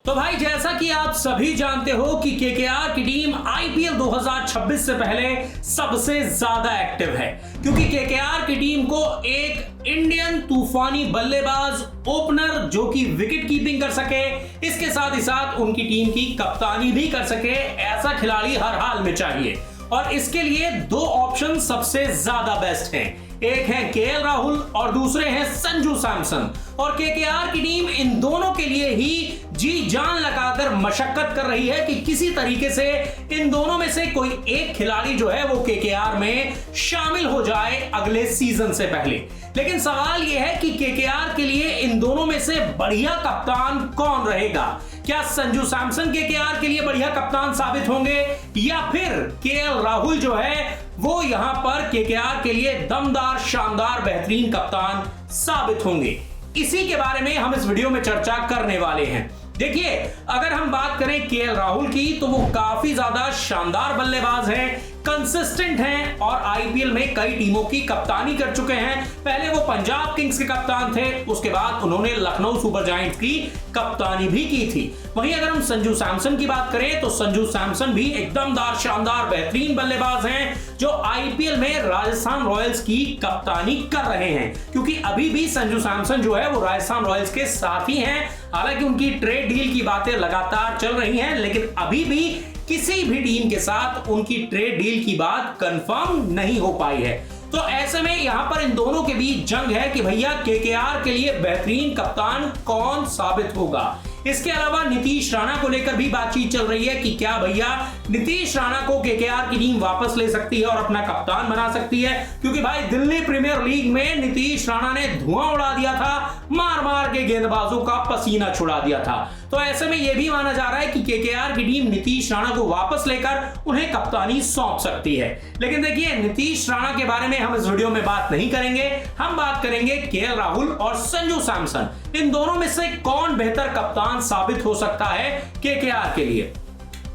तो भाई जैसा कि आप सभी जानते हो कि केकेआर की टीम आईपीएल 2026 से पहले सबसे ज्यादा एक्टिव है, क्योंकि केकेआर की टीम को एक इंडियन तूफानी बल्लेबाज ओपनर जो कि विकेट कीपिंग कर सके, इसके साथ ही साथ उनकी टीम की कप्तानी भी कर सके, ऐसा खिलाड़ी हर हाल में चाहिए। और इसके लिए दो ऑप्शन सबसे ज्यादा बेस्ट हैं, एक है केएल राहुल और दूसरे हैं संजू सैमसन। और केकेआर की टीम इन दोनों के लिए ही जी जान लगाकर मशक्कत कर रही है कि किसी तरीके से इन दोनों में से कोई एक खिलाड़ी जो है वो केकेआर में शामिल हो जाए अगले सीजन से पहले। लेकिन सवाल यह है कि केकेआर के लिए इन दोनों में से बढ़िया कप्तान कौन रहेगा? क्या संजू सैमसन केकेआर के लिए बढ़िया कप्तान साबित होंगे या फिर केएल राहुल जो है वो यहां पर केकेआर के लिए दमदार शानदार बेहतरीन कप्तान साबित होंगे? इसी के बारे में हम इस वीडियो में चर्चा करने वाले हैं। देखिए, अगर हम बात करें केएल राहुल की तो वो काफी ज्यादा शानदार बल्लेबाज हैं, कंसिस्टेंट हैं और आईपीएल में कई टीमों की कप्तानी कर चुके हैं। पहले वो पंजाब किंग्स के कप्तान थे, उसके बाद उन्होंने लखनऊ सुपर जायंट्स की कप्तानी भी की थी। वहीं अगर हम संजू सैमसन की बात करें तो संजू सैमसन भी एकदम शानदार बेहतरीन बल्लेबाज हैं जो आईपीएल में राजस्थान रॉयल्स की कप्तानी कर रहे हैं, क्योंकि अभी भी संजू सैमसन जो है वो राजस्थान रॉयल्स के साथ ही हैं। हालांकि उनकी ट्रेड डील की बातें लगातार चल रही हैं, लेकिन अभी भी किसी भी टीम के साथ उनकी ट्रेड डील की बात कंफर्म नहीं हो पाई है। तो ऐसे में यहां पर इन दोनों के बीच जंग है कि भैया केकेआर के लिए बेहतरीन कप्तान कौन साबित होगा। इसके अलावा नीतीश राणा को लेकर भी बातचीत चल रही है कि क्या भैया नीतीश राणा को केकेआर की टीम वापस ले सकती है और अपना कप्तान बना सकती है, क्योंकि भाई दिल्ली प्रीमियर लीग में नीतीश राणा ने धुआं उड़ा दिया था, मार मार के गेंदबाजों का पसीना छुड़ा दिया था। तो ऐसे में यह भी माना जा रहा है कि केकेआर की टीम नीतीश राणा को वापस लेकर उन्हें कप्तानी सौंप सकती है। लेकिन देखिए, नीतीश राणा के बारे में हम इस वीडियो में बात नहीं करेंगे, हम बात करेंगे केएल राहुल और संजू सैमसन। इन दोनों में से कौन बेहतर कप्तान साबित हो सकता है केकेआर के लिए?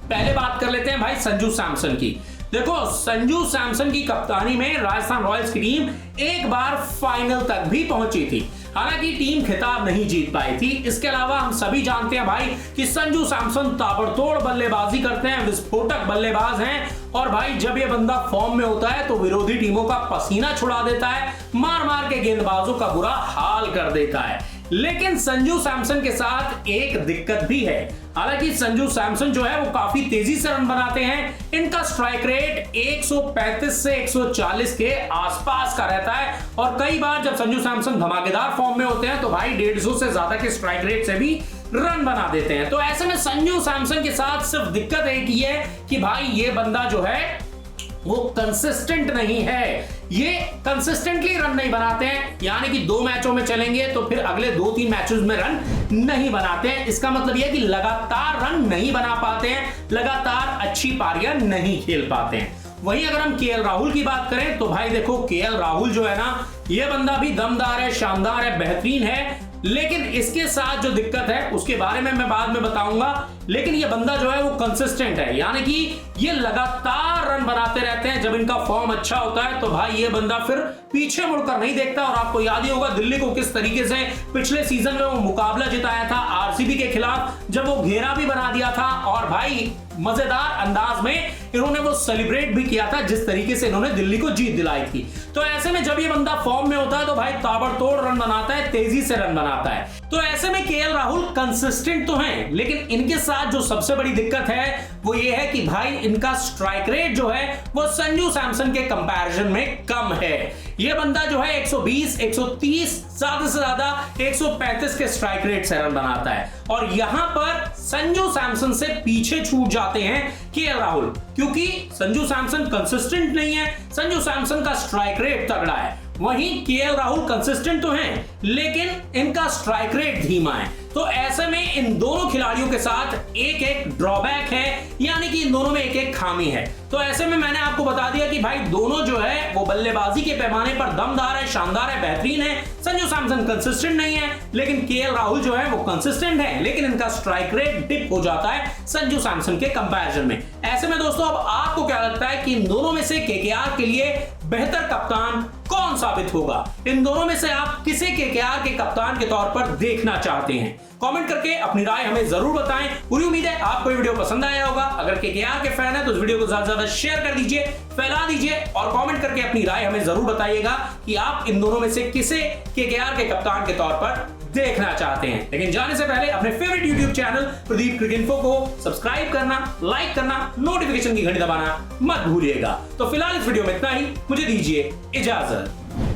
पहले बात कर लेते हैं भाई संजू सैमसन की। देखो, संजू सैमसन की कप्तानी में राजस्थान रॉयल्स की टीम एक बार फाइनल तक भी पहुंची थी, हालांकि टीम खिताब नहीं जीत पाई थी। इसके अलावा हम सभी जानते हैं भाई कि संजू सैमसन ताबड़तोड़ बल्लेबाजी करते हैं, विस्फोटक बल्लेबाज हैं और भाई जब ये बंदा फॉर्म में होता है तो विरोधी टीमों का पसीना छुड़ा देता है, मार मार के गेंदबाजों का बुरा हाल कर देता है। लेकिन संजू सैमसन के साथ एक दिक्कत भी है। हालांकि संजू सैमसन जो है वो काफी तेजी से रन बनाते हैं, इनका स्ट्राइक रेट 135 से 140 के आसपास का रहता है और कई बार जब संजू सैमसन धमाकेदार फॉर्म में होते हैं तो भाई 150 से ज्यादा के स्ट्राइक रेट से भी रन बना देते हैं। तो ऐसे में संजू सैमसन के साथ सिर्फ दिक्कत एक ही है कि भाई ये बंदा जो है वो कंसिस्टेंट नहीं है, ये कंसिस्टेंटली रन नहीं बनाते हैं, यानी कि 2 मैचों में चलेंगे तो फिर अगले 2-3 मैचेस में रन नहीं बनाते हैं। इसका मतलब यह कि लगातार रन नहीं बना पाते हैं, लगातार अच्छी पारियां नहीं खेल पाते हैं। वहीं अगर हम केएल राहुल की बात करें तो भाई देखो, केएल राहुल जो है ना, ये बंदा भी दमदार है, शानदार है, बेहतरीन है, लेकिन इसके साथ जो दिक्कत है उसके बारे में मैं बाद में बताऊंगा। लेकिन ये बंदा जो है वो कंसिस्टेंट है, यानी कि ये लगातार रन बनाते रहते हैं। जब इनका फॉर्म अच्छा होता है तो भाई ये बंदा फिर पीछे मुड़कर नहीं देखता। और आपको याद ही होगा दिल्ली को किस तरीके से पिछले सीजन में वो मुकाबला जिताया था आरसीबी के खिलाफ, जब वो घेरा भी बना दिया था और भाई मजेदार अंदाज में इन्होंने वो सेलिब्रेट भी किया था जिस तरीके से इन्होंने दिल्ली को जीत दिलाई थी। तो ऐसे में जब ये बंदा फॉर्म में होता है तो भाई ताबड़तोड़ रन बनाता है, तेजी से रन बनाता है। तो ऐसे में केएल राहुल कंसिस्टेंट तो हैं, लेकिन इनके साथ जो सबसे बड़ी दिक्कत है वो ये है कि भाई इनका स्ट्राइक रेट जो है वो संजू सैमसन के कंपैरिजन में कम है। ये बंदा जो है 120, 130, ज्यादा से ज्यादा 135 के स्ट्राइक रेट से रन बनाता है और यहां पर संजू सैमसन से पीछे छूट जाते हैं केएल राहुल, क्योंकि संजू सैमसन कंसिस्टेंट नहीं है, संजू सैमसन का स्ट्राइक रेट तगड़ा है। वहीं केएल राहुल कंसिस्टेंट तो हैं, लेकिन इनका स्ट्राइक रेट धीमा है। तो ऐसे में इन दोनों खिलाड़ियों के साथ एक एक ड्रॉबैक है, यानी कि इन दोनों में एक एक खामी है। तो ऐसे में मैंने आपको बता दिया कि भाई दोनों जो है वो बल्लेबाजी के पैमाने पर दमदार है, शानदार है, बेहतरीन है। संजू सैमसन कंसिस्टेंट नहीं है, लेकिन केएल राहुल जो है वो कंसिस्टेंट है, लेकिन इनका स्ट्राइक रेट डिप हो जाता है संजू सैमसन के कंपैरिजन में। ऐसे में दोस्तों, अब आपको क्या लगता है कि इन दोनों में से केकेआर के लिए बेहतर कप्तान कौन साबित होगा? इन दोनों में से आप किसे केकेआर के कप्तान के तौर पर देखना चाहते हैं? कमेंट करके अपनी राय हमें जरूर बताएं। पूरी उम्मीद है आपको ये वीडियो पसंद आया होगा। अगर केकेआर के फैन है तो इस वीडियो को ज्यादा से ज्यादा शेयर कर दीजिए, फैला दीजिए और कमेंट करके अपनी राय हमें जरूर बताइएगा कि आप इन दोनों में से किसे केकेआर के कप्तान के तौर पर देखना चाहते हैं। लेकिन जाने से पहले अपने favourite YouTube channel Pradeep cricket info को सब्सक्राइब करना, लाइक करना, नोटिफिकेशन की घंटी दबाना मत भूलिएगा। तो फिलहाल इस वीडियो में इतना ही, मुझे दीजिए इजाजत।